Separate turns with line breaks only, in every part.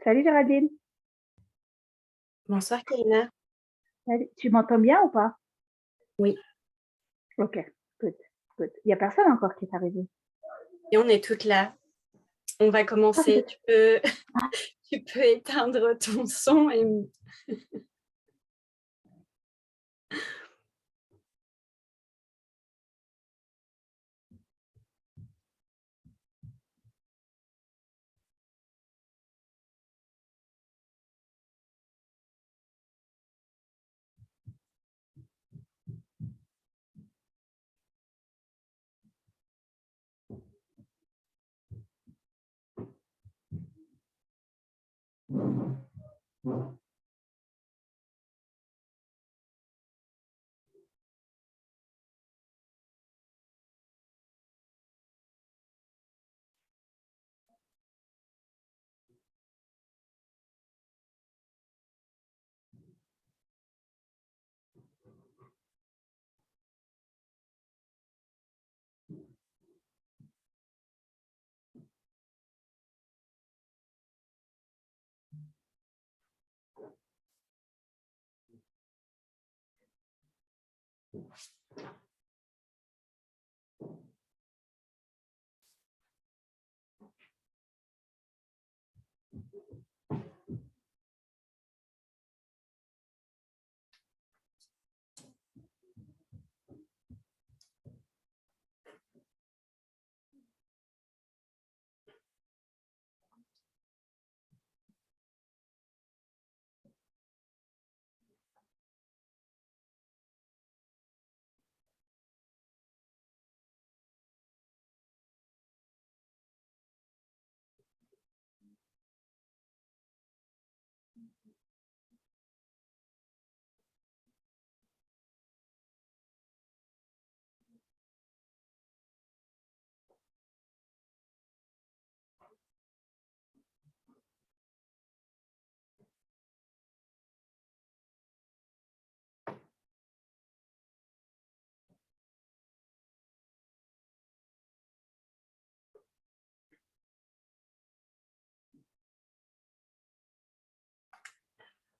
Salut Géraldine.
Bonsoir Karina.
Salut. Tu m'entends bien ou pas?
Oui,
Ok, good, good. Il n'y a personne encore qui est arrivé.
et on est toutes là. On va
Ah, vous
commencer.
êtes...
Tu peux éteindre ton son et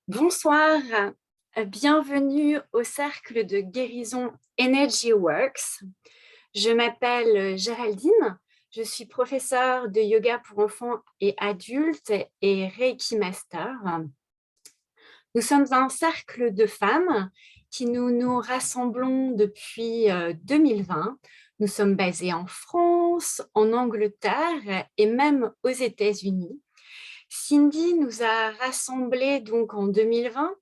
bonsoir. Bienvenue au cercle de guérison Energy Works. Je m'appelle Géraldine. Je suis professeure de yoga pour enfants et adultes et Reiki Master. Nous sommes un cercle de femmes qui nous rassemblons depuis 2020. Nous sommes basés en France, en Angleterre et même aux États-Unis. Cindy nous a rassemblés donc en 2020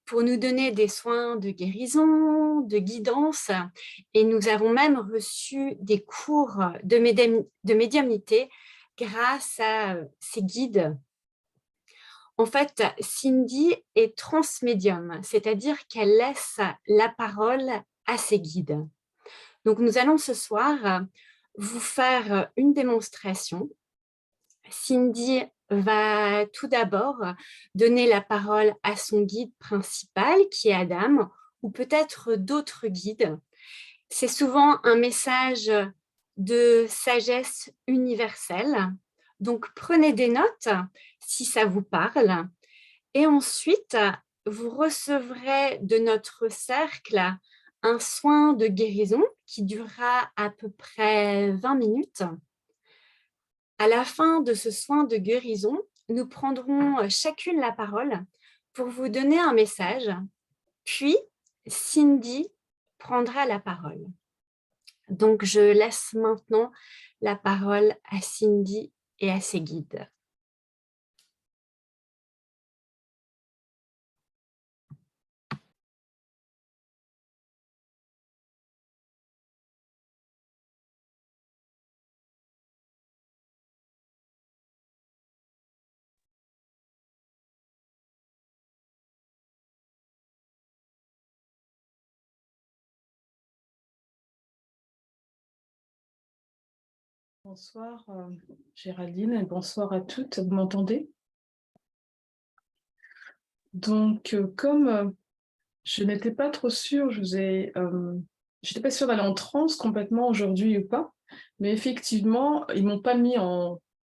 pour nous donner des soins de guérison, de guidance, et nous avons même reçu des cours de médiumnité grâce à ces guides. En fait, Cindy est transmédium, c'est-à-dire qu'elle laisse la parole à ses guides. Donc, nous allons ce soir vous faire une démonstration. Cindy va tout d'abord donner la parole à son guide principal, qui est Adam, ou peut-être d'autres guides. C'est souvent un message de sagesse universelle. Donc, prenez des notes si ça vous parle. Et ensuite, vous recevrez de notre cercle un soin de guérison qui durera à peu près 20 minutes. À la fin de ce soin de guérison, nous prendrons chacune la parole pour vous donner un message. Puis, Cindy prendra la parole. Donc, je laisse maintenant la parole à Cindy et à ses guides.
Bonsoir Géraldine et bonsoir à toutes, vous m'entendez? Donc comme je n'étais pas trop sûre, je n'étais pas sûre d'aller en transe complètement aujourd'hui ou pas, mais effectivement ils m'ont pas mis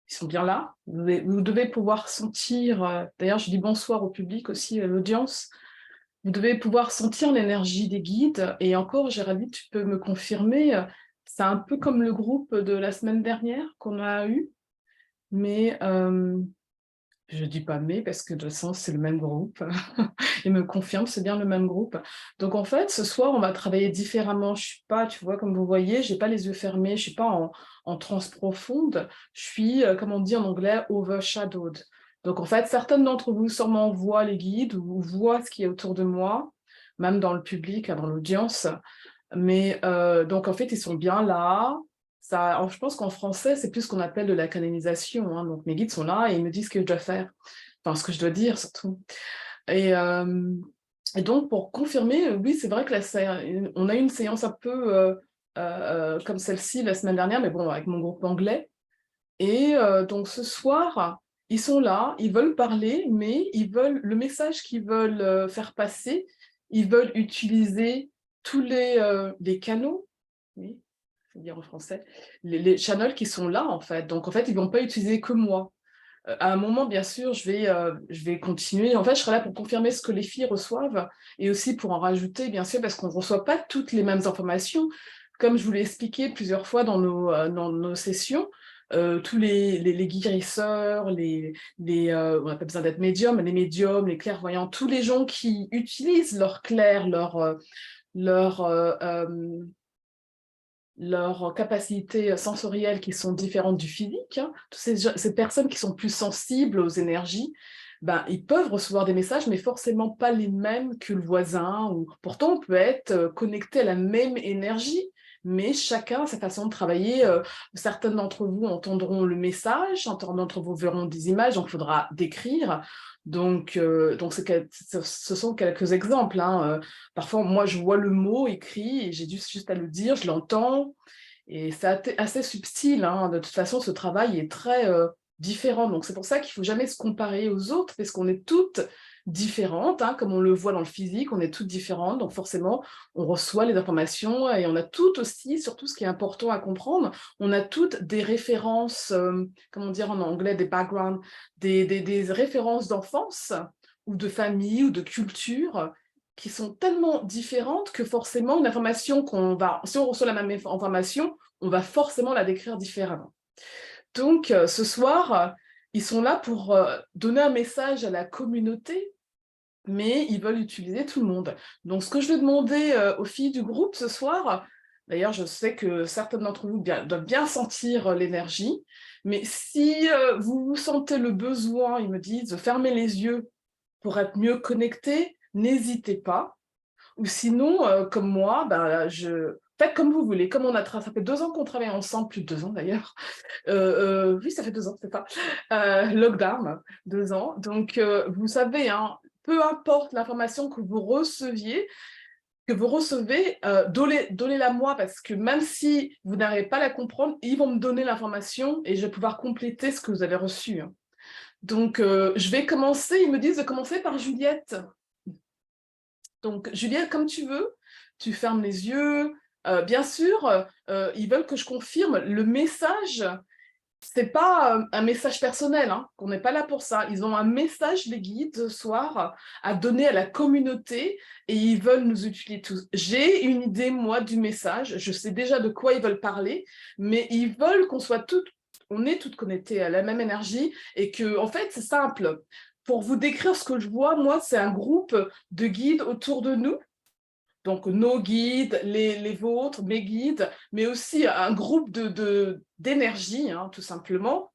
ils sont bien là. Vous devez pouvoir sentir, d'ailleurs je dis bonsoir au public aussi, à l'audience, vous devez pouvoir sentir l'énergie des guides. Et encore, Géraldine, tu peux me confirmer, c'est un peu comme le groupe de la semaine dernière qu'on a eu, mais je dis pas mais parce que de toute façon c'est le même groupe. Il me confirme, c'est bien le même groupe. Donc en fait, ce soir, on va travailler différemment. Je suis pas, tu vois, comme vous voyez, j'ai pas les yeux fermés, je suis pas en transe profonde. Je suis, comme on dit en anglais, overshadowed. Donc en fait, certaines d'entre vous sûrement voient les guides ou voient ce qui est autour de moi, même dans le public, hein, dans l'audience. Mais donc en fait, ils sont bien là. Ça, je pense qu'en français, c'est plus ce qu'on appelle de la canonisation, hein. Donc mes guides sont là et ils me disent ce que je dois faire. Enfin, ce que je dois dire surtout. Et, donc, pour confirmer, oui, c'est vrai que on a eu une séance un peu comme celle-ci la semaine dernière, mais bon, avec mon groupe anglais. Et donc, ce soir, ils sont là, ils veulent parler, mais le message qu'ils veulent faire passer, ils veulent utiliser tous les canaux, oui, faut dire en français, les channels qui sont là, en fait. Donc, en fait, ils ne vont pas utiliser que moi. À un moment, bien sûr, je vais continuer. En fait, je serai là pour confirmer ce que les filles reçoivent et aussi pour en rajouter, bien sûr, parce qu'on ne reçoit pas toutes les mêmes informations. Comme je vous l'ai expliqué plusieurs fois dans nos sessions, tous les guérisseurs, on n'a pas besoin d'être médium, mais les médiums, les clairvoyants, tous les gens qui utilisent leur clair, leur leurs capacités sensorielles qui sont différentes du physique, hein. Toutes ces personnes qui sont plus sensibles aux énergies, ben, ils peuvent recevoir des messages, mais forcément pas les mêmes que le voisin. Ou... Pourtant, on peut être connecté à la même énergie, mais chacun a sa façon de travailler. Certains d'entre vous entendront le message, certains d'entre vous verront des images, donc il faudra décrire. Donc ce sont quelques exemples, hein. Parfois, moi, je vois le mot écrit et j'ai juste à le dire, je l'entends. Et c'est assez subtil, hein. De toute façon, ce travail est très différent. Donc, c'est pour ça qu'il ne faut jamais se comparer aux autres, parce qu'on est toutes différentes, hein, comme on le voit dans le physique, on est toutes différentes. Donc, forcément, on reçoit les informations et on a toutes aussi, surtout ce qui est important à comprendre, on a toutes des références, comment dire en anglais, des backgrounds, des références d'enfance ou de famille ou de culture qui sont tellement différentes que forcément, une information si on reçoit la même information, on va forcément la décrire différemment. Donc, ce soir, ils sont là pour donner un message à la communauté, mais ils veulent utiliser tout le monde. Donc, ce que je vais demander aux filles du groupe ce soir, d'ailleurs, je sais que certaines d'entre vous doivent bien sentir l'énergie, mais si vous sentez le besoin, ils me disent, de fermer les yeux pour être mieux connectés, n'hésitez pas. Ou sinon, comme moi, faites comme vous voulez. Comme ça fait 2 ans qu'on travaille ensemble, plus de 2 ans d'ailleurs. Oui, ça fait 2 ans, c'est ça. Lockdown, 2 ans. Donc, vous savez, hein, peu importe l'information que vous recevez, donnez-la moi, parce que même si vous n'arrivez pas à la comprendre, ils vont me donner l'information et je vais pouvoir compléter ce que vous avez reçu, hein. Donc, je vais commencer, ils me disent de commencer par Juliette. Donc, Juliette, comme tu veux, tu fermes les yeux. Bien sûr, ils veulent que je confirme le message. Ce n'est pas un message personnel, hein, qu'on n'est pas là pour ça. Ils ont un message, les guides, ce soir, à donner à la communauté et ils veulent nous utiliser tous. J'ai une idée, moi, du message. Je sais déjà de quoi ils veulent parler, mais ils veulent qu'on soit on est toutes connectées à la même énergie et que, en fait, c'est simple. Pour vous décrire ce que je vois, moi, c'est un groupe de guides autour de nous. Donc, nos guides, les vôtres, mes guides, mais aussi un groupe d'énergie, hein, tout simplement,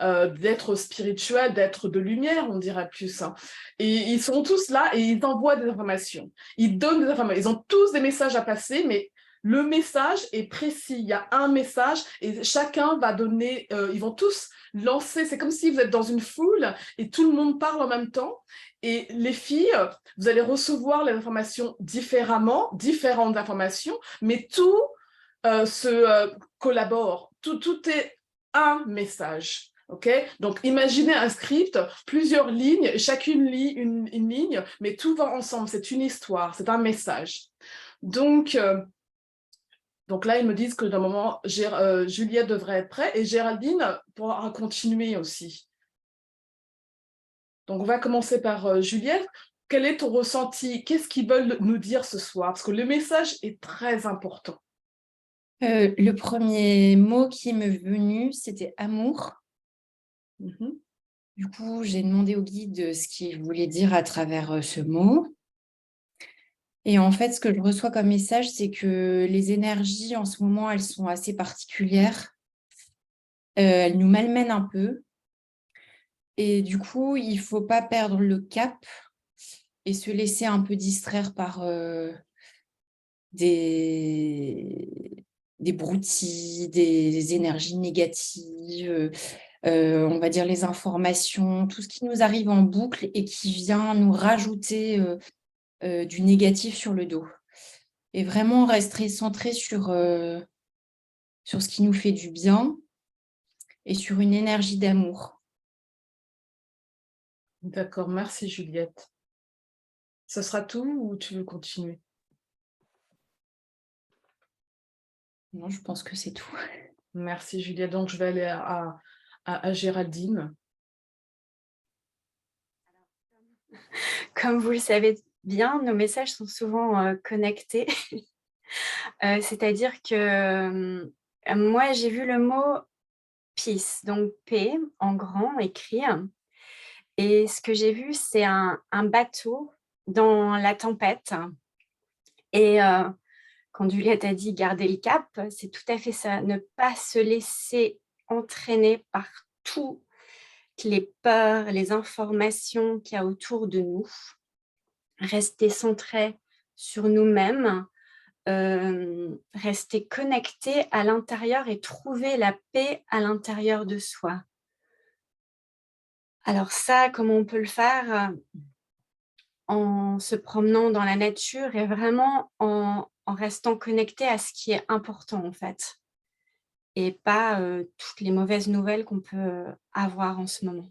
d'êtres spirituels, d'êtres de lumière, on dirait plus, hein. Et ils sont tous là et ils envoient des informations. Ils donnent des informations. Ils ont tous des messages à passer, mais le message est précis. Il y a un message et chacun va donner, ils vont tous lancer, c'est comme si vous êtes dans une foule et tout le monde parle en même temps. Et les filles, vous allez recevoir les informations différemment, différentes informations, mais tout se collabore. Tout est un message. Okay, donc, imaginez un script, plusieurs lignes, chacune lit une ligne, mais tout va ensemble, c'est une histoire, c'est un message. Donc, Donc là, ils me disent que d'un moment, Juliette devrait être prête et Géraldine pourra continuer aussi. Donc, on va commencer par Juliette. Quel est ton ressenti? Qu'est-ce qu'ils veulent nous dire ce soir? Parce que le message est très important.
Le premier mot qui m'est venu, c'était amour.
Mhm.
Du coup, j'ai demandé au guide ce qu'il voulait dire à travers ce mot. Et en fait, ce que je reçois comme message, c'est que les énergies, en ce moment, elles sont assez particulières. Elles nous malmènent un peu. Et du coup, il ne faut pas perdre le cap et se laisser un peu distraire par des broutilles, des énergies négatives, on va dire les informations, tout ce qui nous arrive en boucle et qui vient nous rajouter du négatif sur le dos. Et vraiment rester centré sur ce qui nous fait du bien et sur une énergie d'amour.
D'accord, merci Juliette. Ce sera tout ou tu veux continuer?
Non, je pense que c'est tout.
Merci Juliette. Donc, je vais aller à Géraldine.
Comme vous le savez bien, nos messages sont souvent connectés. C'est-à-dire que moi, j'ai vu le mot peace, donc P en grand écrit. Et ce que j'ai vu, c'est un bateau dans la tempête. Et quand Juliette a dit garder le cap, c'est tout à fait ça, ne pas se laisser entraîner par toutes les peurs, les informations qu'il y a autour de nous. Rester centré sur nous-mêmes, rester connecté à l'intérieur et trouver la paix à l'intérieur de soi. Alors ça, comment on peut le faire? En se promenant dans la nature et vraiment en restant connecté à ce qui est important en fait. Et pas toutes les mauvaises nouvelles qu'on peut avoir en ce moment.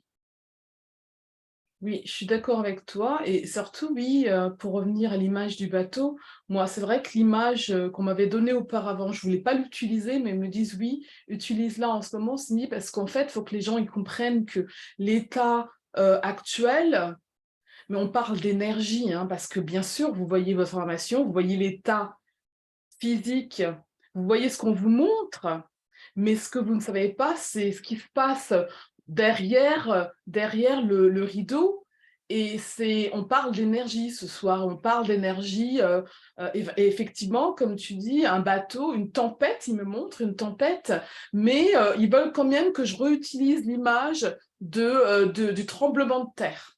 Oui, je suis d'accord avec toi. Et surtout, oui, pour revenir à l'image du bateau, moi, c'est vrai que l'image qu'on m'avait donnée auparavant, je ne voulais pas l'utiliser, mais ils me disent oui, utilise-la en ce moment, Cindy, parce qu'en fait, il faut que les gens ils comprennent que l'état actuel, mais on parle d'énergie, hein, parce que bien sûr, vous voyez votre formation, vous voyez l'état physique, vous voyez ce qu'on vous montre, mais ce que vous ne savez pas, c'est ce qui se passe derrière le rideau. Et on parle d'énergie ce soir, on parle d'énergie. Et effectivement, comme tu dis, un bateau, une tempête, ils me montrent une tempête, mais ils veulent quand même que je réutilise l'image du tremblement de terre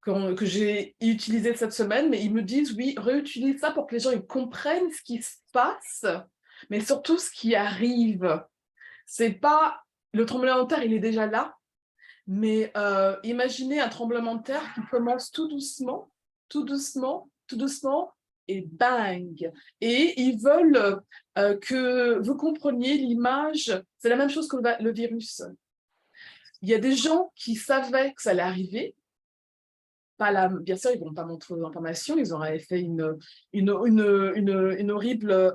que j'ai utilisé cette semaine, mais ils me disent, oui, réutilise ça pour que les gens ils comprennent ce qui se passe, mais surtout ce qui arrive. C'est pas... Le tremblement de terre, il est déjà là, mais imaginez un tremblement de terre qui commence tout doucement, tout doucement, tout doucement, et bang! Et ils veulent que vous compreniez l'image. C'est la même chose que le virus. Il y a des gens qui savaient que ça allait arriver, bien sûr, ils ne vont pas montrer l'information, ils auraient fait une horrible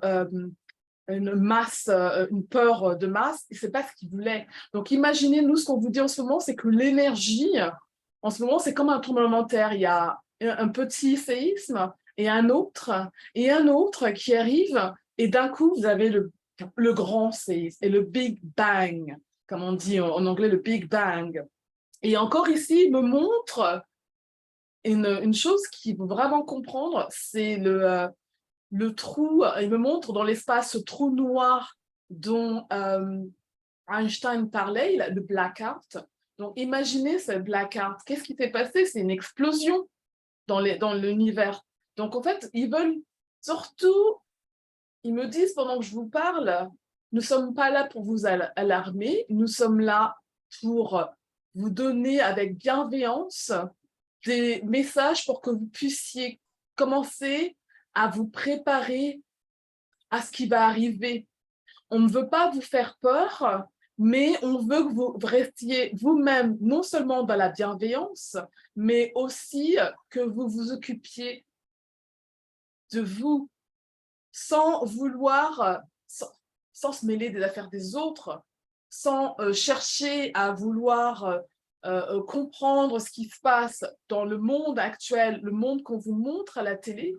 masse, une peur de masse, et ce n'est pas ce qu'ils voulaient. Donc imaginez, nous, ce qu'on vous dit en ce moment, c'est que l'énergie, en ce moment, c'est comme un tremblement de terre. Il y a un petit séisme et un autre qui arrive, et d'un coup, vous avez le grand séisme et le Big Bang, comme on dit en anglais, le Big Bang. Et encore ici, il me montre une chose qu'il faut vraiment comprendre, c'est le trou, il me montre dans l'espace ce trou noir dont Einstein parlait, le blackout. Donc imaginez ce blackout, qu'est-ce qui s'est passé? C'est une explosion dans l'univers. Donc en fait, ils veulent surtout, ils me disent pendant que je vous parle, nous ne sommes pas là pour vous alarmer, nous sommes là pour vous donner avec bienveillance des messages pour que vous puissiez commencer à vous préparer à ce qui va arriver. On ne veut pas vous faire peur, mais on veut que vous restiez vous-même, non seulement dans la bienveillance, mais aussi que vous vous occupiez de vous, sans vouloir sans se mêler des affaires des autres, sans chercher à vouloir comprendre ce qui se passe dans le monde actuel, le monde qu'on vous montre à la télé,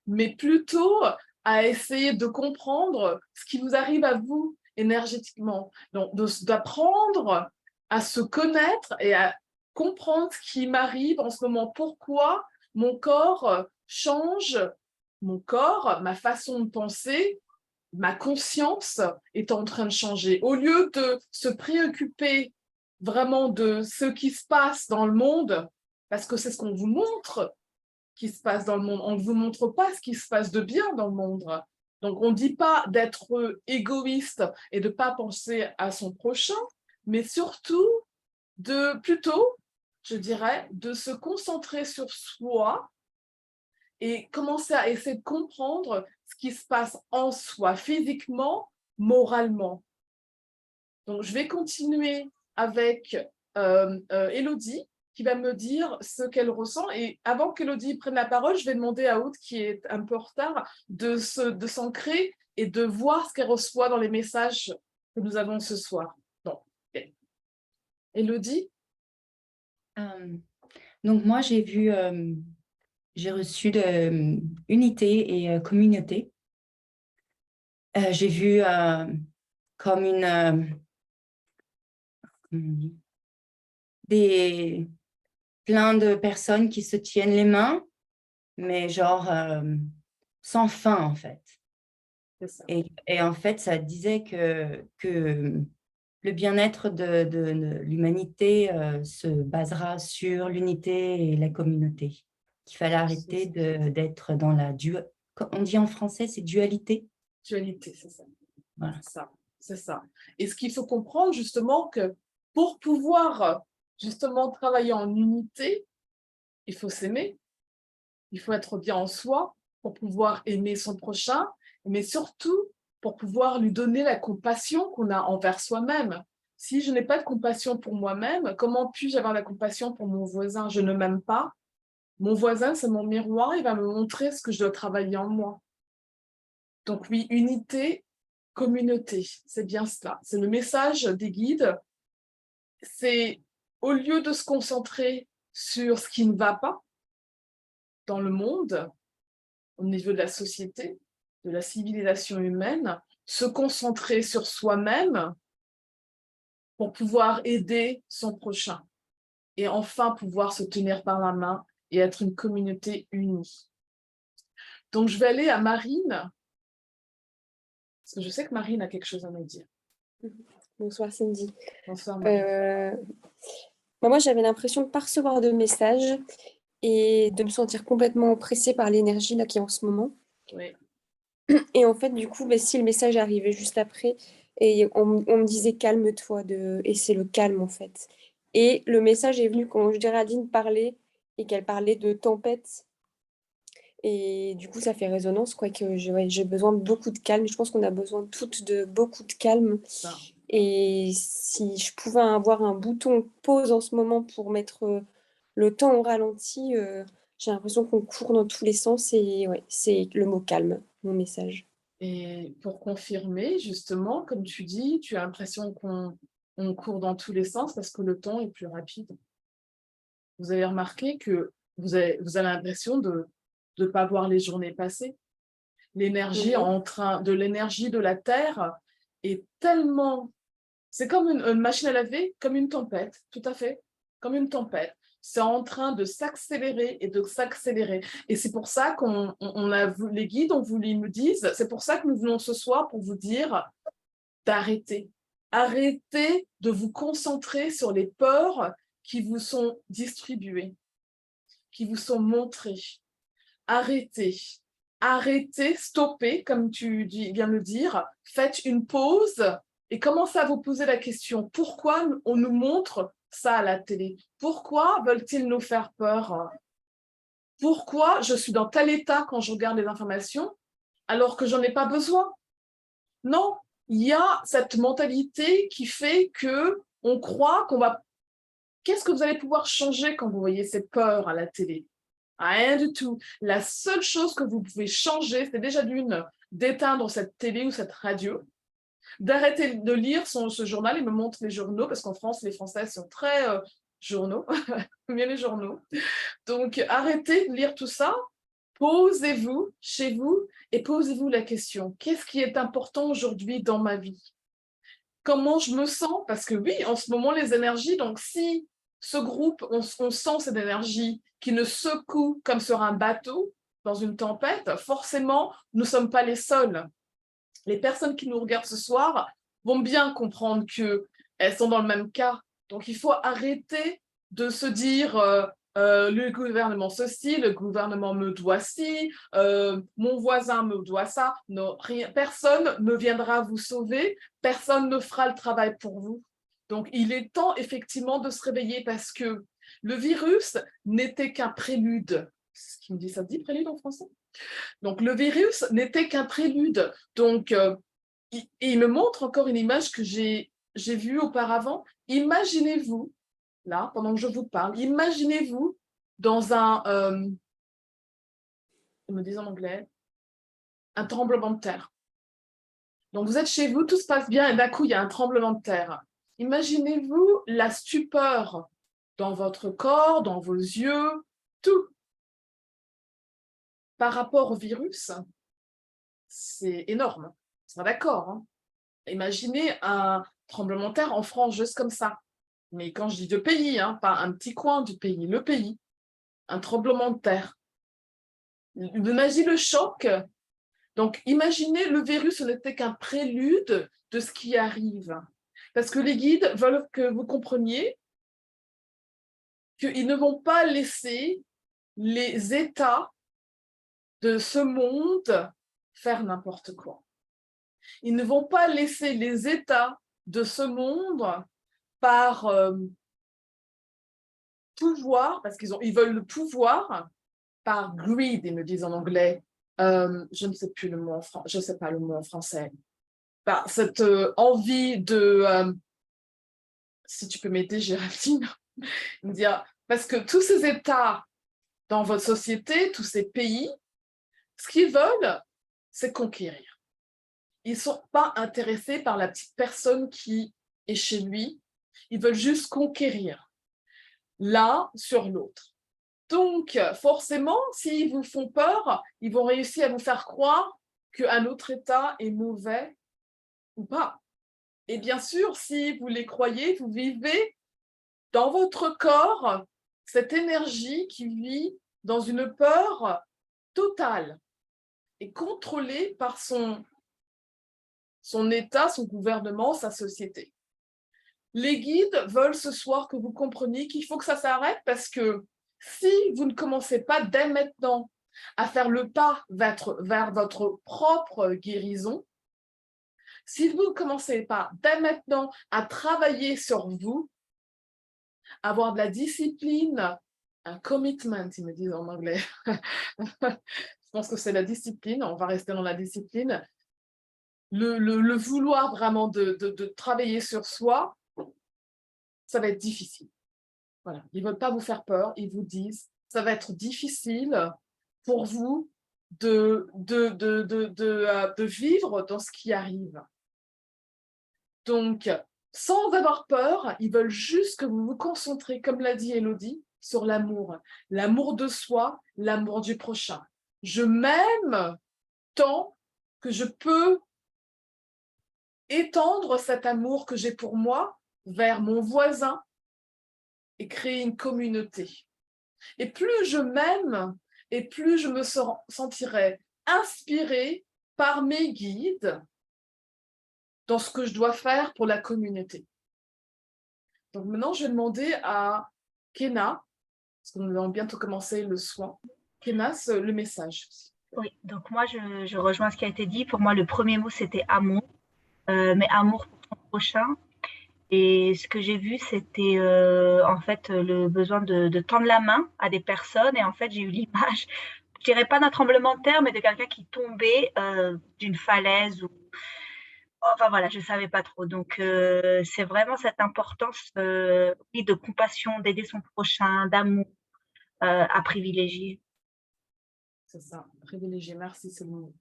mais plutôt à essayer de comprendre ce qui vous arrive à vous énergétiquement. Donc, d'apprendre à se connaître et à comprendre ce qui m'arrive en ce moment, pourquoi mon corps change, mon corps, ma façon de penser, ma conscience est en train de changer. Au lieu de se préoccuper vraiment de ce qui se passe dans le monde, parce que c'est ce qu'on vous montre qui se passe dans le monde. On ne vous montre pas ce qui se passe de bien dans le monde. Donc, on ne dit pas d'être égoïste et de ne pas penser à son prochain, mais surtout plutôt, je dirais, de se concentrer sur soi et commencer à essayer de comprendre ce qui se passe en soi, physiquement, moralement. Donc, je vais continuer avec Élodie, qui va me dire ce qu'elle ressent. Et avant qu'Élodie prenne la parole, je vais demander à Aude, qui est un peu en retard, de s'ancrer et de voir ce qu'elle reçoit dans les messages que nous avons ce soir. Donc, Élodie?
Donc moi, j'ai reçu de unité et communauté. J'ai vu comme plein de personnes qui se tiennent les mains, mais genre sans fin en fait.
C'est ça.
Et en fait, ça disait que le bien-être de l'humanité se basera sur l'unité et la communauté. Qu'il fallait arrêter d'être dans la on dit en français, c'est dualité.
Dualité, c'est ça.
Voilà.
C'est ça. Et ce qu'il faut comprendre justement, que pour pouvoir justement travailler en unité, il faut s'aimer, il faut être bien en soi pour pouvoir aimer son prochain, mais surtout pour pouvoir lui donner la compassion qu'on a envers soi-même. Si je n'ai pas de compassion pour moi-même, comment puis-je avoir la compassion pour mon voisin? Je ne m'aime pas. Mon voisin, c'est mon miroir, il va me montrer ce que je dois travailler en moi. Donc oui, unité, communauté, c'est bien cela. C'est le message des guides. C'est au lieu de se concentrer sur ce qui ne va pas dans le monde, au niveau de la société, de la civilisation humaine, se concentrer sur soi-même pour pouvoir aider son prochain et enfin pouvoir se tenir par la main et être une communauté unie. Donc, je vais aller à Marine, parce que je sais que Marine a quelque chose à nous dire.
Bonsoir Cindy.
Bonsoir Marine.
Moi, j'avais l'impression de ne pas recevoir de message et de me sentir complètement oppressée par l'énergie là qui est en ce moment.
Oui.
Et en fait, du coup, si le message arrivait juste après, et on me disait calme-toi, et c'est le calme en fait. Et le message est venu quand Géraldine parlait et qu'elle parlait de tempête. Et du coup, ça fait résonance, quoi, que j'ai besoin de beaucoup de calme. Je pense qu'on a besoin toutes de beaucoup de calme.
Ça.
Et si je pouvais avoir un bouton pause en ce moment pour mettre le temps au ralenti, j'ai l'impression qu'on court dans tous les sens. Et ouais, c'est le mot calme, mon message.
Et pour confirmer, justement, comme tu dis, tu as l'impression qu'on court dans tous les sens parce que le temps est plus rapide. Vous avez remarqué que vous avez l'impression de ne pas voir les journées passer. L'énergie l'énergie de la Terre est tellement... C'est comme une machine à laver, comme une tempête, tout à fait, comme une tempête. C'est en train de s'accélérer et de s'accélérer. Et c'est pour ça les guides ont voulu me dire, c'est pour ça que nous venons ce soir pour vous dire d'arrêter. Arrêtez de vous concentrer sur les peurs qui vous sont distribuées, qui vous sont montrées. Arrêtez, stoppez, comme tu viens de le dire, faites une pause et commencez à vous poser la question, pourquoi on nous montre ça à la télé? Pourquoi veulent-ils nous faire peur? Pourquoi je suis dans tel état quand je regarde les informations alors que j'en ai pas besoin? Non, il y a cette mentalité qui fait qu'on croit qu'on va... Qu'est-ce que vous allez pouvoir changer quand vous voyez cette peur à la télé? Rien du tout. La seule chose que vous pouvez changer, c'est déjà d'éteindre cette télé ou cette radio, d'arrêter de lire ce journal. Il me montre les journaux, parce qu'en France, les Français sont très journaux, bien les journaux. Donc, arrêtez de lire tout ça, posez-vous chez vous et posez-vous la question, qu'est-ce qui est important aujourd'hui dans ma vie? Comment je me sens? Parce que oui, en ce moment, les énergies, donc si ce groupe, on sent cette énergie qui nous secoue comme sur un bateau dans une tempête, forcément, nous ne sommes pas les seuls. Les personnes qui nous regardent ce soir vont bien comprendre qu'elles sont dans le même cas. Donc, il faut arrêter de se dire le gouvernement ceci, le gouvernement me doit ci, mon voisin me doit ça. Non, personne ne viendra vous sauver, personne ne fera le travail pour vous. Donc, il est temps effectivement de se réveiller parce que le virus n'était qu'un prélude. C'est ce qui me dit, ça se dit prélude en français? Donc, le virus n'était qu'un prélude. Donc, il me montre encore une image que j'ai vue auparavant. Imaginez-vous, là, pendant que je vous parle, imaginez-vous dans ils me disent en anglais, un tremblement de terre. Donc, vous êtes chez vous, tout se passe bien, et d'un coup, il y a un tremblement de terre. Imaginez-vous la stupeur dans votre corps, dans vos yeux, tout. Par rapport au virus, c'est énorme. On sera d'accord, hein? Imaginez un tremblement de terre en France, juste comme ça. Mais quand je dis de pays, hein, pas un petit coin du pays, le pays, un tremblement de terre. Imaginez le choc. Donc, imaginez le virus, ce n'était qu'un prélude de ce qui arrive. Parce que les guides veulent que vous compreniez qu'ils ne vont pas laisser les États de ce monde faire n'importe quoi. Ils ne vont pas laisser les États de ce monde par pouvoir, parce ils veulent le pouvoir, par greed, ils me disent en anglais. Je ne sais plus le mot en français, je ne sais pas le mot en français. Par cette envie de, si tu peux m'aider, Géraldine, me dire, parce que tous ces États dans votre société, tous ces pays, ce qu'ils veulent, c'est conquérir. Ils ne sont pas intéressés par la petite personne qui est chez lui. Ils veulent juste conquérir l'un sur l'autre. Donc, forcément, s'ils vous font peur, ils vont réussir à vous faire croire qu'un autre État est mauvais ou pas. Et bien sûr, si vous les croyez, vous vivez dans votre corps cette énergie qui vit dans une peur totale et contrôlée par son État, son gouvernement, sa société. Les guides veulent ce soir que vous compreniez qu'il faut que ça s'arrête parce que si vous ne commencez pas dès maintenant à faire le pas vers votre propre guérison, si vous ne commencez pas dès maintenant à travailler sur vous, avoir de la discipline, un commitment, ils me disent en anglais. Je pense que c'est la discipline, on va rester dans la discipline. Le vouloir vraiment de travailler sur soi, ça va être difficile. Voilà. Ils ne veulent pas vous faire peur, ils vous disent ça va être difficile pour vous de vivre dans ce qui arrive. Donc, sans avoir peur, ils veulent juste que vous vous concentrez, comme l'a dit Élodie, sur l'amour. L'amour de soi, l'amour du prochain. Je m'aime tant que je peux étendre cet amour que j'ai pour moi vers mon voisin et créer une communauté. Et plus je m'aime, et plus je me sentirai inspirée par mes guides dans ce que je dois faire pour la communauté. Donc maintenant, je vais demander à Kena, parce que nous allons bientôt commencer le soin. Kena, le message.
Oui, donc moi, je rejoins ce qui a été dit. Pour moi, le premier mot, c'était amour, mais amour pour ton prochain. Et ce que j'ai vu, c'était en fait le besoin de tendre la main à des personnes. Et en fait, j'ai eu l'image, je dirais pas d'un tremblement de terre, mais de quelqu'un qui tombait d'une falaise. Enfin voilà, je ne savais pas trop. Donc, c'est vraiment cette importance oui, de compassion, d'aider son prochain, d'amour à privilégier.
C'est ça, privilégier. Merci, c'est le mot.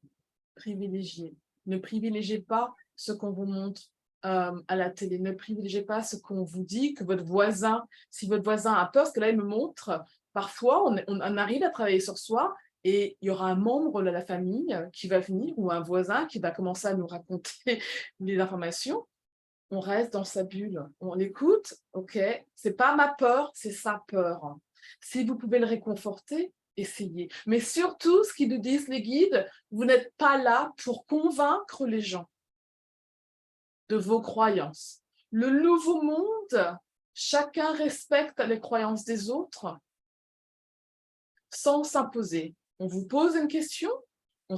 privilégier. Ne privilégiez pas ce qu'on vous montre à la télé. Ne privilégiez pas ce qu'on vous dit, que votre voisin, si votre voisin a peur, parce que là, il me montre, parfois, on arrive à travailler sur soi et il y aura un membre de la famille qui va venir ou un voisin qui va commencer à nous raconter les informations. On reste dans sa bulle. On écoute, ok, c'est pas ma peur, c'est sa peur. Si vous pouvez le réconforter, essayez. Mais surtout, ce qu'ils nous disent les guides, vous n'êtes pas là pour convaincre les gens de vos croyances. Le nouveau monde, chacun respecte les croyances des autres sans s'imposer. On vous pose une question, on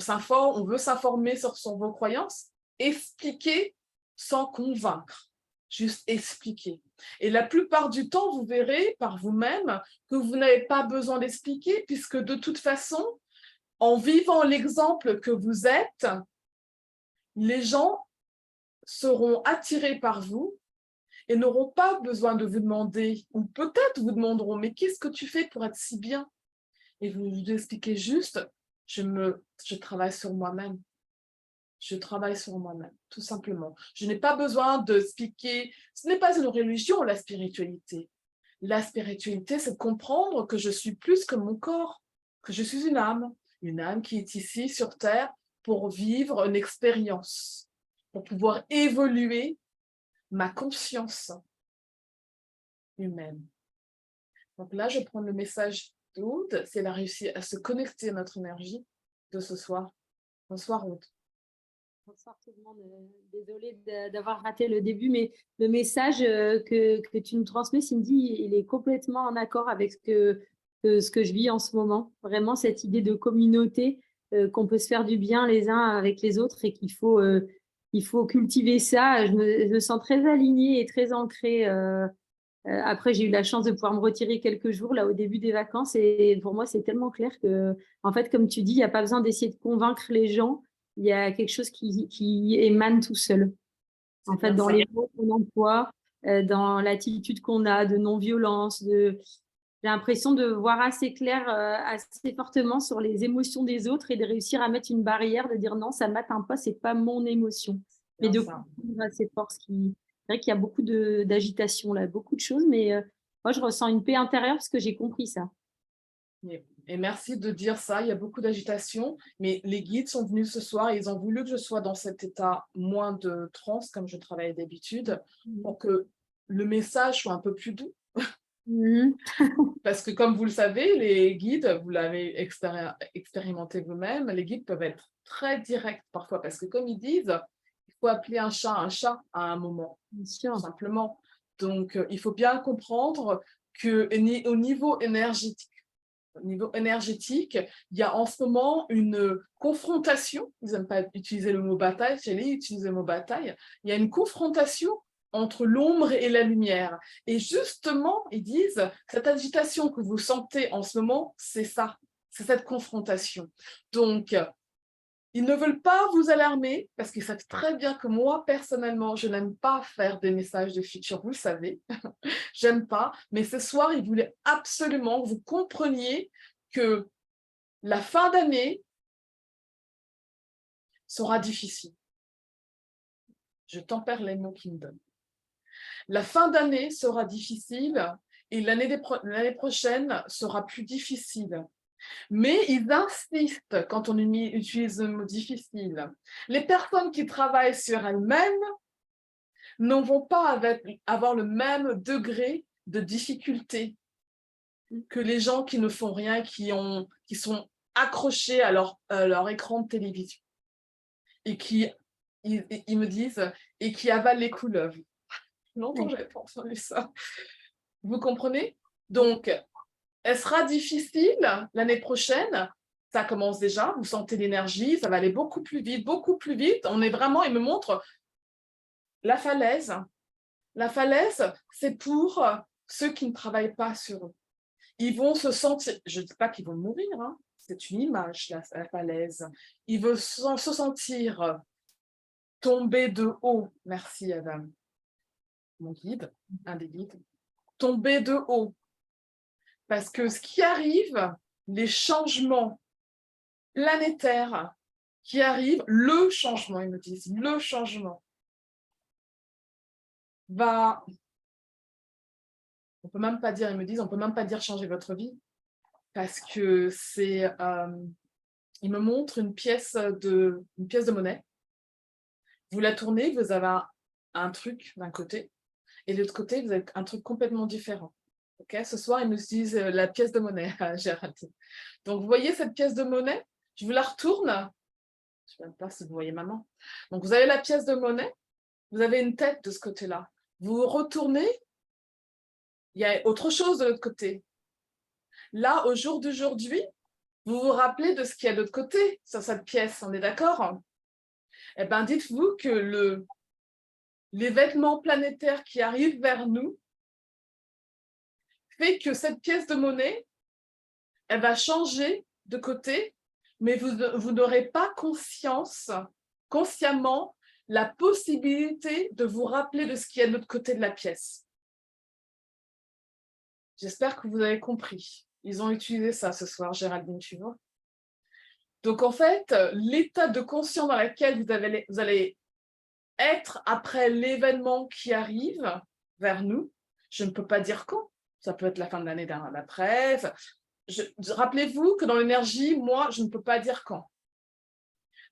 veut s'informer sur vos croyances, expliquez sans convaincre, juste expliquer. Et la plupart du temps, vous verrez par vous-même que vous n'avez pas besoin d'expliquer, puisque de toute façon, en vivant l'exemple que vous êtes, les gens seront attirés par vous et n'auront pas besoin de vous demander, ou peut-être vous demanderont, mais qu'est-ce que tu fais pour être si bien? Et vous vous expliquez juste, je travaille sur moi-même. Je travaille sur moi-même, tout simplement. Je n'ai pas besoin d'expliquer. Ce n'est pas une religion, la spiritualité. La spiritualité, c'est de comprendre que je suis plus que mon corps, que je suis une âme qui est ici sur Terre pour vivre une expérience, pour pouvoir évoluer ma conscience humaine. Donc là, je prends le message d'Aude, si elle a réussi à se connecter à notre énergie de ce soir. Bonsoir Aude.
Bonsoir tout le monde. Désolée d'avoir raté le début, mais le message que tu nous transmets, Cindy, il est complètement en accord avec ce que je vis en ce moment. Vraiment, cette idée de communauté, qu'on peut se faire du bien les uns avec les autres et qu'il faut cultiver ça. Je me sens très alignée et très ancrée. Après, j'ai eu la chance de pouvoir me retirer quelques jours là au début des vacances et pour moi, c'est tellement clair que, en fait, comme tu dis, il n'y a pas besoin d'essayer de convaincre les gens. Il y a quelque chose qui émane tout seul. En fait, dans les mots qu'on emploie, dans l'attitude qu'on a de non-violence, j'ai l'impression de voir assez clair, assez fortement sur les émotions des autres et de réussir à mettre une barrière, de dire non, ça ne m'atteint pas, c'est pas mon émotion. Mais de comprendre assez fort c'est vrai qu'il y a beaucoup d'agitation là, beaucoup de choses, mais moi, je ressens une paix intérieure parce que j'ai compris ça.
Et merci de dire ça, il y a beaucoup d'agitation, mais les guides sont venus ce soir et ils ont voulu que je sois dans cet état moins de transe, comme je travaille d'habitude, pour que le message soit un peu plus doux. Parce que comme vous le savez, les guides, vous l'avez expérimenté vous-même, les guides peuvent être très directs parfois, parce que comme ils disent, il faut appeler un chat à un moment, tout simplement. Donc, il faut bien comprendre qu'au niveau énergétique, il y a en ce moment une confrontation, ils n'aiment pas utiliser le mot bataille, j'ai utilisé le mot bataille, il y a une confrontation entre l'ombre et la lumière. Et justement, ils disent, cette agitation que vous sentez en ce moment, c'est ça, c'est cette confrontation. Donc, ils ne veulent pas vous alarmer, parce qu'ils savent très bien que moi, personnellement, je n'aime pas faire des messages de futur, vous le savez, j'aime pas, mais ce soir, ils voulaient absolument que vous compreniez que la fin d'année sera difficile. Je tempère les mots qu'ils me donnent. La fin d'année sera difficile et l'année prochaine sera plus difficile. Mais ils insistent quand on utilise le mot difficile. Les personnes qui travaillent sur elles-mêmes ne vont pas avoir le même degré de difficulté que les gens qui ne font rien, qui sont accrochés à leur écran de télévision et qui, ils me disent, et qui avalent les couleuvres. Longtemps, je n'avais pas entendu ça. Vous comprenez? Donc, elle sera difficile l'année prochaine. Ça commence déjà, vous sentez l'énergie, ça va aller beaucoup plus vite, beaucoup plus vite. On est vraiment, il me montre la falaise. La falaise, c'est pour ceux qui ne travaillent pas sur eux. Ils vont se sentir, je ne dis pas qu'ils vont mourir, hein, c'est une image, la falaise. Ils vont se sentir tomber de haut. Merci, Adam. Mon guide, un des guides. Tomber de haut. Parce que ce qui arrive, les changements planétaires qui arrive, le changement, ils me disent, le changement va, on peut même pas dire, ils me disent, on peut même pas dire changer votre vie, parce que c'est, ils me montrent une pièce de monnaie. Vous la tournez, vous avez un truc d'un côté, et de l'autre côté, vous avez un truc complètement différent. Okay, ce soir, ils nous disent la pièce de monnaie, Géraldine. Donc, vous voyez cette pièce de monnaie? Je vous la retourne. Je ne sais même pas si vous voyez maman. Donc, vous avez la pièce de monnaie. Vous avez une tête de ce côté-là. Vous retournez. Il y a autre chose de l'autre côté. Là, au jour d'aujourd'hui, vous vous rappelez de ce qu'il y a de l'autre côté sur cette pièce. On est d'accord? Eh bien, dites-vous que l'événement planétaire qui arrive vers nous fait que cette pièce de monnaie, elle va changer de côté, mais vous n'aurez pas consciemment, la possibilité de vous rappeler de ce qu'il y a de l'autre côté de la pièce. J'espère que vous avez compris. Ils ont utilisé ça ce soir, Géraldine, tu vois. Donc, en fait, l'état de conscience dans lequel vous allez être après l'événement qui arrive vers nous, je ne peux pas dire quand. Ça peut être la fin de l'année d'après. Rappelez-vous que dans l'énergie, moi, je ne peux pas dire quand.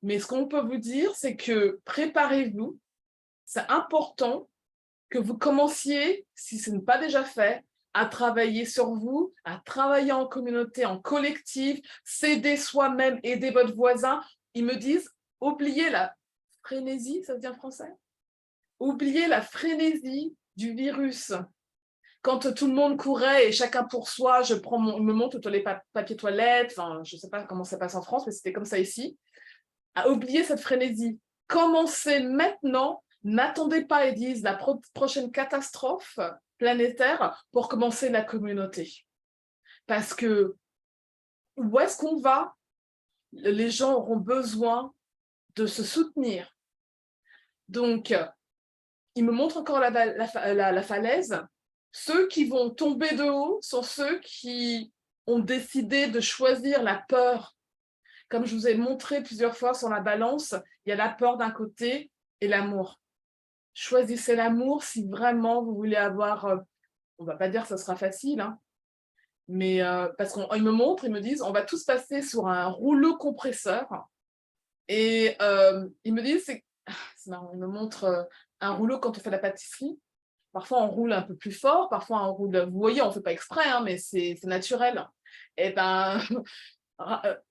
Mais ce qu'on peut vous dire, c'est que préparez-vous. C'est important que vous commenciez, si ce n'est pas déjà fait, à travailler sur vous, à travailler en communauté, en collectif, s'aider soi-même, aider votre voisin. Ils me disent, oubliez la frénésie, ça se dit en français? Oubliez la frénésie du virus. Quand tout le monde courait et chacun pour soi, je me montre tous les papiers toilettes, enfin, je ne sais pas comment ça passe en France, mais c'était comme ça ici. À oublier cette frénésie. Commencez maintenant, n'attendez pas, ils disent, la prochaine catastrophe planétaire pour commencer la communauté. Parce que où est-ce qu'on va? Les gens auront besoin de se soutenir. Donc, ils me montrent encore la falaise. Ceux qui vont tomber de haut sont ceux qui ont décidé de choisir la peur. Comme je vous ai montré plusieurs fois sur la balance, il y a la peur d'un côté et l'amour. Choisissez l'amour si vraiment vous voulez avoir, on ne va pas dire que ce sera facile, hein, mais parce qu'ils me montrent, ils me disent, on va tous passer sur un rouleau compresseur. Et ils me disent, c'est marrant, ils me montrent un rouleau quand on fait la pâtisserie. Parfois, on roule un peu plus fort, parfois, on roule, vous voyez, on ne fait pas exprès, hein, mais c'est naturel. Et ben,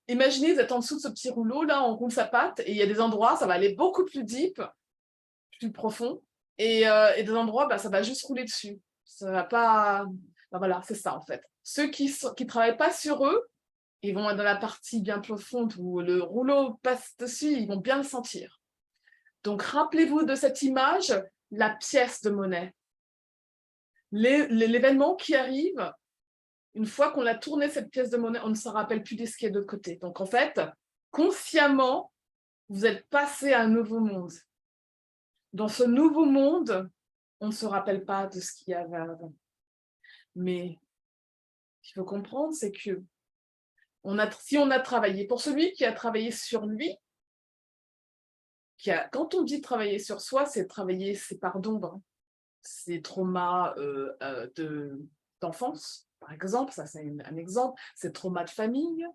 imaginez, vous êtes en dessous de ce petit rouleau, là, on roule sa pâte, et il y a des endroits, ça va aller beaucoup plus deep, plus profond, et des endroits, bah, ça va juste rouler dessus. Ça va pas... Ben voilà, c'est ça, en fait. Ceux qui ne travaillent pas sur eux, ils vont être dans la partie bien profonde où le rouleau passe dessus, ils vont bien le sentir. Donc, rappelez-vous de cette image, la pièce de monnaie. L'événement qui arrive, une fois qu'on a tourné cette pièce de monnaie, on ne se rappelle plus de ce qui est de l'autre côté. Donc, en fait, consciemment, vous êtes passé à un nouveau monde. Dans ce nouveau monde, on ne se rappelle pas de ce qu'il y avait avant. Mais ce qu'il faut comprendre, c'est que si on a travaillé, pour celui qui a travaillé sur lui, quand on dit travailler sur soi, c'est travailler ses parts d'ombre, ses traumas d'enfance, par exemple, ça c'est un exemple, ses traumas de famille,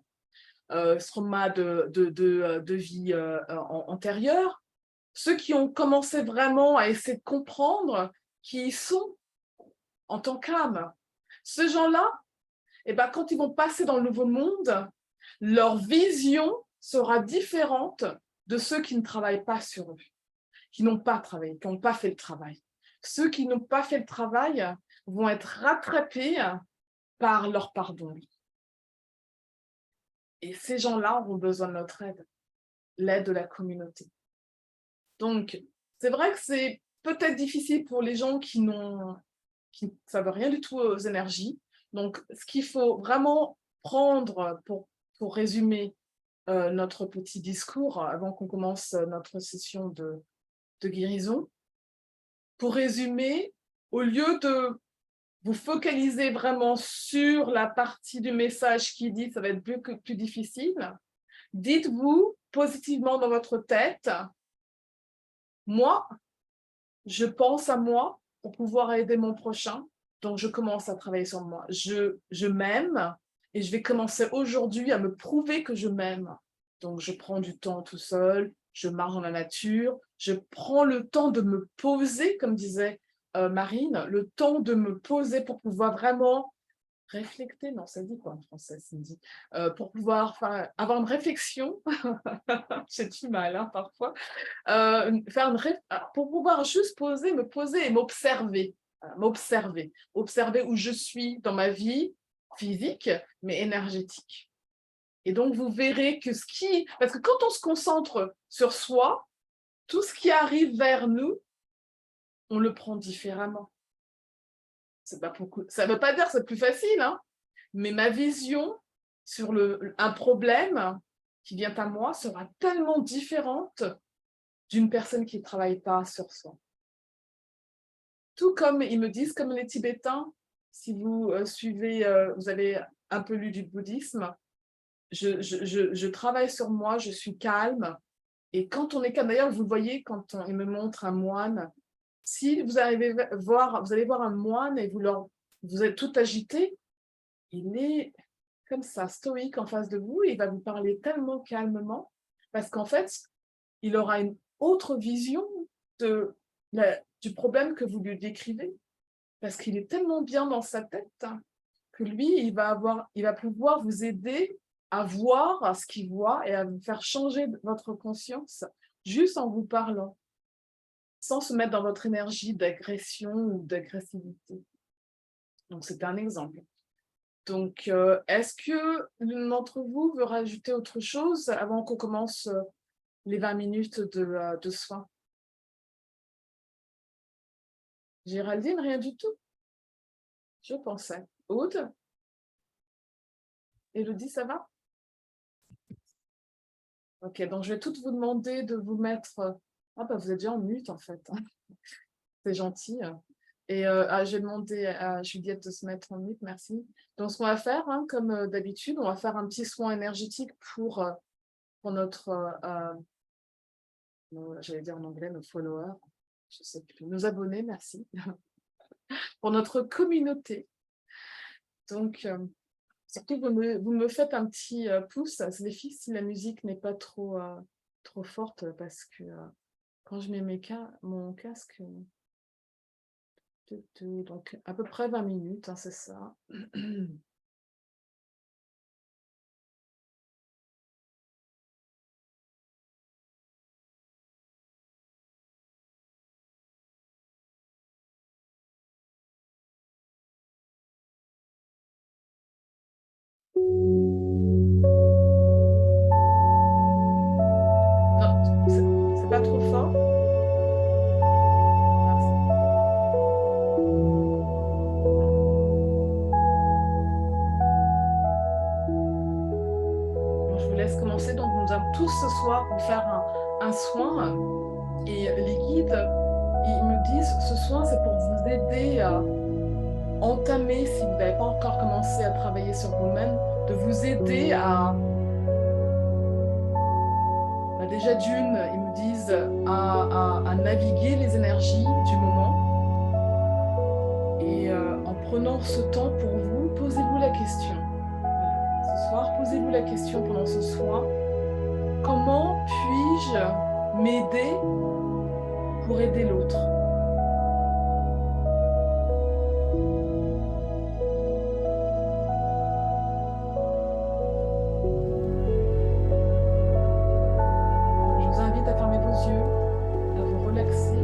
traumas de vie antérieure, ceux qui ont commencé vraiment à essayer de comprendre qui ils sont en tant qu'âme. Ces gens-là, eh ben, quand ils vont passer dans le nouveau monde, leur vision sera différente de ceux qui ne travaillent pas sur eux, qui n'ont pas travaillé, qui n'ont pas fait le travail. Ceux qui n'ont pas fait le travail vont être rattrapés par leur pardon. Et ces gens-là auront besoin de notre aide, l'aide de la communauté. Donc, c'est vrai que c'est peut-être difficile pour les gens qui ne savent rien du tout aux énergies. Donc, ce qu'il faut vraiment prendre pour résumer notre petit discours avant qu'on commence notre session de guérison, pour résumer, au lieu de vous focaliser vraiment sur la partie du message qui dit ça va être plus difficile, Dites-vous positivement dans votre tête, moi, je pense à moi pour pouvoir aider mon prochain, donc je commence à travailler sur moi. Je m'aime et je vais commencer aujourd'hui à me prouver que je m'aime. Donc je prends du temps tout seul, je marche dans la nature, je prends le temps de me poser, comme disait Marine, le temps de me poser pour pouvoir vraiment réflecter, non, ça dit quoi en français, Cindy, pour pouvoir avoir une réflexion, j'ai du mal hein, parfois, pour pouvoir juste me poser et m'observer, observer où je suis dans ma vie physique, mais énergétique. Et donc, vous verrez que parce que quand on se concentre sur soi, tout ce qui arrive vers nous, on le prend différemment. Ça ne veut pas dire que c'est plus facile, hein, mais ma vision sur un problème qui vient à moi sera tellement différente d'une personne qui ne travaille pas sur soi. Tout comme ils me disent, comme les Tibétains, si vous suivez, vous avez un peu lu du bouddhisme, je travaille sur moi, je suis calme. Et quand on est calme, d'ailleurs, vous voyez, quand il me montre un moine, si vous allez voir un moine et vous êtes tout agité, il est comme ça, stoïque en face de vous, et il va vous parler tellement calmement, parce qu'en fait, il aura une autre vision du problème que vous lui décrivez, parce qu'il est tellement bien dans sa tête que lui, il va pouvoir vous aider à voir ce qu'il voit et à vous faire changer votre conscience juste en vous parlant, sans se mettre dans votre énergie d'agression ou d'agressivité. Donc, c'est un exemple. Donc, est-ce que l'une d'entre vous veut rajouter autre chose avant qu'on commence les 20 minutes de soins? Géraldine, rien du tout? Je pensais. Aude? Élodie, ça va? Ok, donc je vais toutes vous demander de vous mettre... Ah bah vous êtes déjà en mute en fait. C'est gentil. Et j'ai demandé à Juliette de se mettre en mute, merci. Donc ce qu'on va faire, hein, comme d'habitude, on va faire un petit soin énergétique pour notre... j'allais dire en anglais, nos followers. Je sais plus. Nos abonnés, merci. Pour notre communauté. Donc... surtout, vous me faites un petit pouce, c'est les filles, si la musique n'est pas trop forte, parce que quand je mets mon casque, donc à peu près 20 minutes, hein, c'est ça. Non, c'est pas trop fort. Merci. Bon, je vous laisse commencer. Donc, nous allons tous ce soir vous faire un soin. Et les guides, ils me disent, ce soin, c'est pour vous aider à entamer, si vous n'avez pas encore commencé à travailler sur vous-même, de vous aider à... déjà d'une, ils me disent à naviguer les énergies du moment. Et en prenant ce temps pour vous, posez-vous la question. Voilà. Ce soir, posez-vous la question pendant ce soir. Comment puis-je m'aider pour aider l'autre? Je vous invite à fermer vos yeux, à vous relaxer.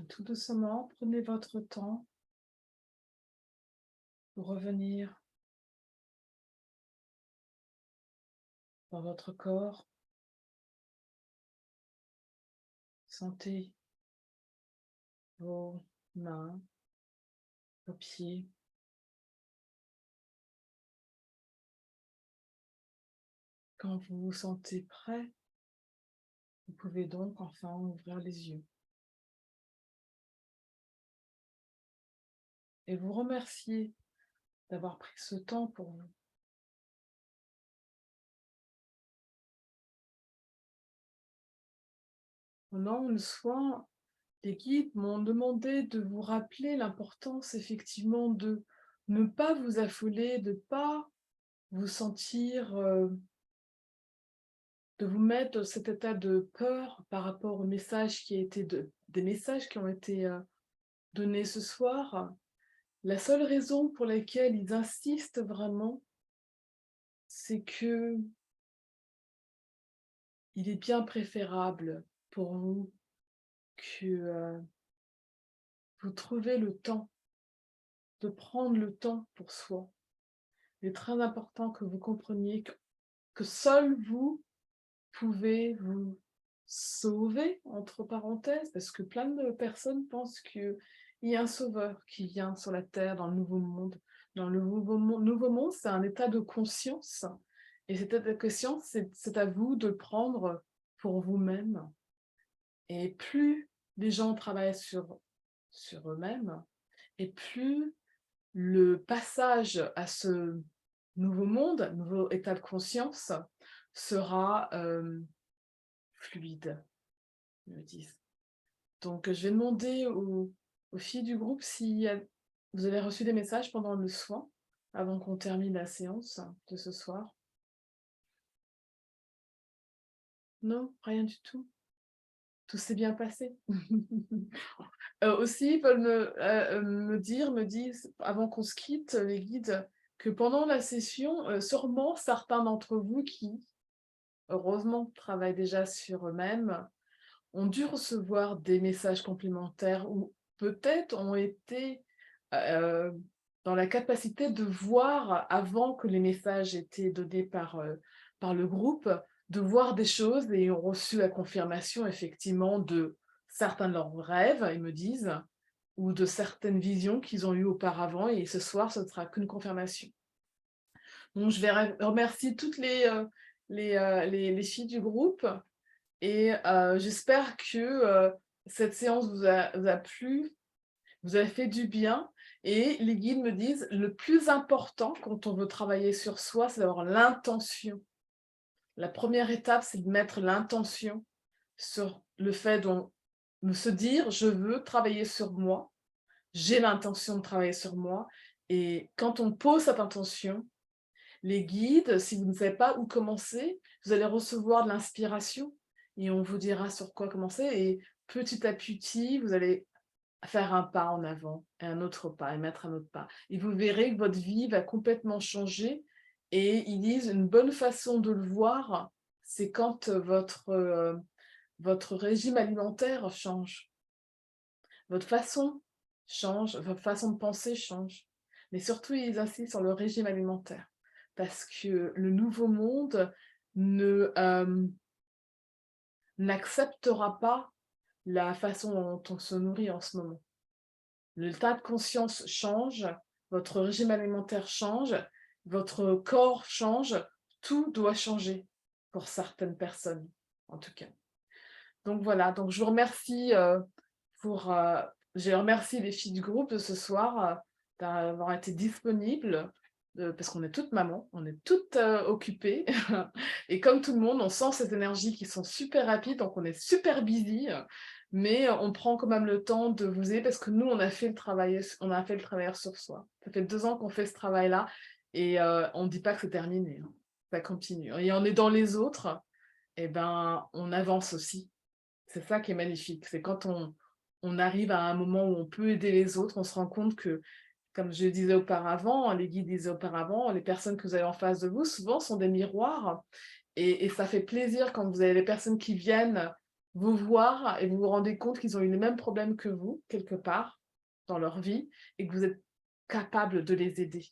Tout doucement, prenez votre temps pour revenir dans votre corps. Sentez vos mains, vos pieds. Quand vous vous sentez prêt, vous pouvez donc enfin ouvrir les yeux. Et vous remercier d'avoir pris ce temps pour vous. Pendant le soin, les guides m'ont demandé de vous rappeler l'importance effectivement de ne pas vous affoler, de ne pas vous sentir, de vous mettre dans cet état de peur par rapport au message qui a été des messages qui ont été donnés ce soir. La seule raison pour laquelle ils insistent vraiment, c'est que il est bien préférable pour vous que vous trouviez le temps, de prendre le temps pour soi. Il est très important que vous compreniez que seul vous pouvez vous sauver, entre parenthèses, parce que plein de personnes pensent qu'il y a un sauveur qui vient sur la Terre dans le Nouveau Monde. Dans le Nouveau Monde, c'est un état de conscience. Et cet état de conscience, c'est à vous de le prendre pour vous-même. Et plus les gens travaillent sur eux-mêmes, et plus le passage à ce nouveau monde, nouveau état de conscience, sera fluide, ils me disent. Donc, je vais demander aux filles du groupe si vous avez reçu des messages pendant le soin, avant qu'on termine la séance de ce soir. Non, rien du tout. Tout s'est bien passé. Aussi, ils veulent me disent, avant qu'on se quitte, les guides, que pendant la session, sûrement certains d'entre vous qui, heureusement, travaillent déjà sur eux-mêmes, ont dû recevoir des messages complémentaires ou peut-être ont été dans la capacité de voir, avant que les messages étaient donnés par le groupe, de voir des choses et ont reçu la confirmation effectivement de certains de leurs rêves, ils me disent, ou de certaines visions qu'ils ont eues auparavant, et ce soir, ce ne sera qu'une confirmation. Donc, je vais remercier toutes les filles du groupe, et j'espère que cette séance vous a plu, vous a fait du bien, et les guides me disent, le plus important quand on veut travailler sur soi, c'est d'avoir l'intention. La première étape, c'est de mettre l'intention sur le fait de se dire, je veux travailler sur moi, j'ai l'intention de travailler sur moi, et quand on pose cette intention, les guides, si vous ne savez pas où commencer, vous allez recevoir de l'inspiration, et on vous dira sur quoi commencer, et petit à petit, vous allez faire un pas en avant, et un autre pas, et mettre un autre pas. Et vous verrez que votre vie va complètement changer, et ils disent une bonne façon de le voir, c'est quand votre régime alimentaire change. Votre façon change, votre façon de penser change. Mais surtout, ils insistent sur le régime alimentaire, parce que le nouveau monde n'acceptera pas la façon dont on se nourrit en ce moment. L'état de conscience change, votre régime alimentaire change, votre corps change, tout doit changer pour certaines personnes, en tout cas. Donc voilà, donc je vous remercie je remercie les filles du groupe de ce soir d'avoir été disponibles, parce qu'on est toutes mamans, on est toutes occupées, et comme tout le monde, on sent ces énergies qui sont super rapides, donc on est super busy, mais on prend quand même le temps de vous aider, parce que nous, on a fait le travail sur soi. Ça fait 2 ans qu'on fait ce travail-là, et on ne dit pas que c'est terminé, hein. Ça continue. Et on est dans les autres, et ben, on avance aussi. C'est ça qui est magnifique, c'est quand on arrive à un moment où on peut aider les autres, on se rend compte que, comme je le disais auparavant, les guides disaient auparavant, les personnes que vous avez en face de vous, souvent, sont des miroirs, et ça fait plaisir quand vous avez des personnes qui viennent vous voir et vous vous rendez compte qu'ils ont eu les mêmes problèmes que vous, quelque part, dans leur vie, et que vous êtes capable de les aider.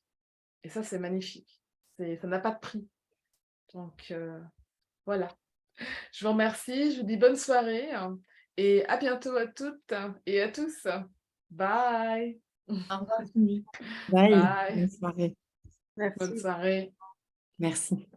Et ça, c'est magnifique. Ça n'a pas de prix. Donc, voilà. Je vous remercie, je vous dis bonne soirée et à bientôt à toutes et à tous. Bye.
Au revoir, Cindy.
Bye.
Bye.
Bonne soirée.
Merci.
Bonne soirée.
Merci.